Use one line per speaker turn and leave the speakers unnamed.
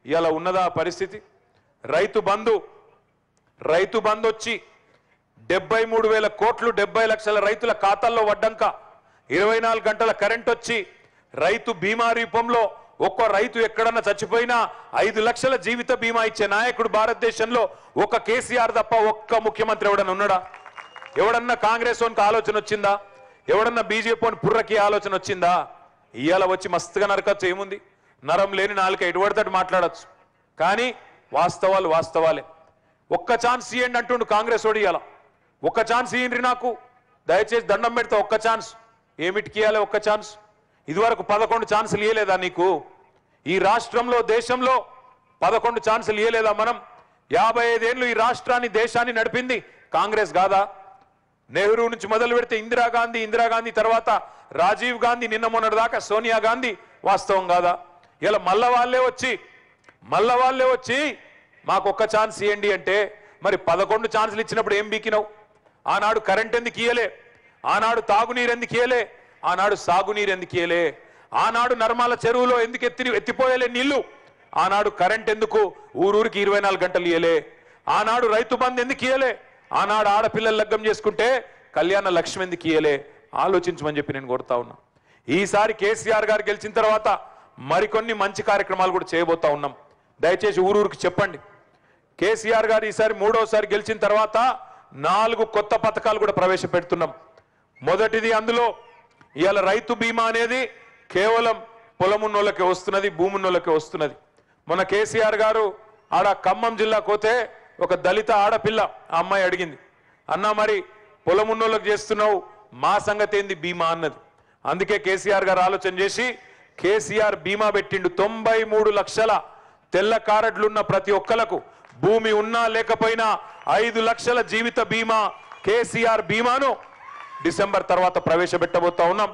ఇయాల ఉన్నదా పరిస్థితి? రైతు బంధు వచ్చి 73,000 కోట్లు 70 లక్షల రైతుల ఖాతాల్లో వడ్డంక 24 గంటల కరెంట్ వచ్చి రైతు బీమా రూపంలో ఒక్క రైతు ఎక్కడన్నా చచ్చిపోయినా 5 లక్షల జీవిత బీమా ఇచ్చే నాయకుడు భారతదేశంలో ఒక కేసీఆర్ తప్ప ఒక్క ముఖ్యమంత్రి ఎవడన్నా ఉన్నాడా? ఎవడన్నా కాంగ్రెస్ వానికి ఆలోచన వచ్చిందా? ఎవడన్నా బీజేపీ వాని పుర్రకి ఆలోచన వచ్చిందా? ఇయాల వచ్చి మస్తుగా నరకచ్చు. ఏముంది, నరం లేని నాలుక ఎటువడతట్టు మాట్లాడచ్చు. కానీ వాస్తవాలు వాస్తవాలే. ఒక్క ఛాన్స్ ఇవ్వండి అంటుండు కాంగ్రెస్ వాడు. ఇయాల ఒక్క ఛాన్స్ ఇయ్యండి, నాకు దయచేసి దండం పెడతా. ఒక్క ఛాన్స్ ఏమిటికి ఇవ్వాలి? ఒక్క ఛాన్స్. ఇదివరకు 11 ఛాన్సులు ఇవ్వలేదా నీకు? ఈ రాష్ట్రంలో దేశంలో 11 ఛాన్సులు ఇవ్వలేదా? మనం 55 ఏళ్ళు ఈ రాష్ట్రాన్ని దేశాన్ని నడిపింది కాంగ్రెస్ కాదా? నెహ్రూ నుంచి మొదలు పెడితే ఇందిరాగాంధీ తర్వాత రాజీవ్ గాంధీ, నిన్న మొన్నటి దాకా సోనియా గాంధీ. వాస్తవం కాదా? ఇలా మళ్ళా వాళ్ళే వచ్చి మాకు ఒక్క ఛాన్స్ ఇవ్వండి అంటే మరి 11 ఛాన్సులు ఇచ్చినప్పుడు ఏం బీకినావు? ఆనాడు కరెంట్ ఎందుకు ఇయ్యలే? ఆనాడు తాగునీరు ఎందుకు ఇయ్యలే? ఆనాడు సాగునీరు ఎందుకు ఇయ్యలే? ఆనాడు నర్మాల చెరువులో ఎందుకు ఎత్తిపోయలే నీళ్లు? ఆనాడు కరెంట్ ఎందుకు ఊరూరికి 24 గంటలు ఇయ్యలే? ఆనాడు రైతు బంధు ఎందుకు ఇయ్యలే? ఆనాడు ఆడపిల్లలు లగ్గం చేసుకుంటే కళ్యాణ లక్ష్మి ఎందుకు ఇయ్యలే? ఆలోచించమని చెప్పి నేను కోరుతా ఉన్నా. ఈసారి కేసీఆర్ గారు గెలిచిన తర్వాత మరికొన్ని మంచి కార్యక్రమాలు కూడా చేయబోతా ఉన్నాం. దయచేసి ఊరూరికి చెప్పండి. కేసీఆర్ గారు ఈసారి 3వసారి గెలిచిన తర్వాత 4 కొత్త పథకాలు కూడా ప్రవేశపెడుతున్నాం. మొదటిది, అందులో ఇవాళ రైతు బీమా అనేది కేవలం పొలమున్నోళ్ళకే వస్తున్నది, భూమున్నోళ్ళకే వస్తున్నది. మొన్న కేసీఆర్ గారు ఆడ ఖమ్మం జిల్లాకు పోతే ఒక దళిత ఆడపిల్ల ఆ అమ్మాయి అడిగింది, అన్నా మరి పొలమున్నోళ్ళకి చేస్తున్నావు, మా సంగతి ఏంది బీమా అన్నది. అందుకే కేసీఆర్ గారు ఆలోచన చేసి కేసీఆర్ బీమా పెట్టిండు. 93 లక్షల తెల్ల కారడ్లున్న ప్రతి ఒక్కలకు భూమి ఉన్నా లేకపోయినా 5 లక్షల జీవిత బీమా కేసీఆర్ బీమాను డిసెంబర్ తర్వాత ప్రవేశపెట్టబోతా ఉన్నాం.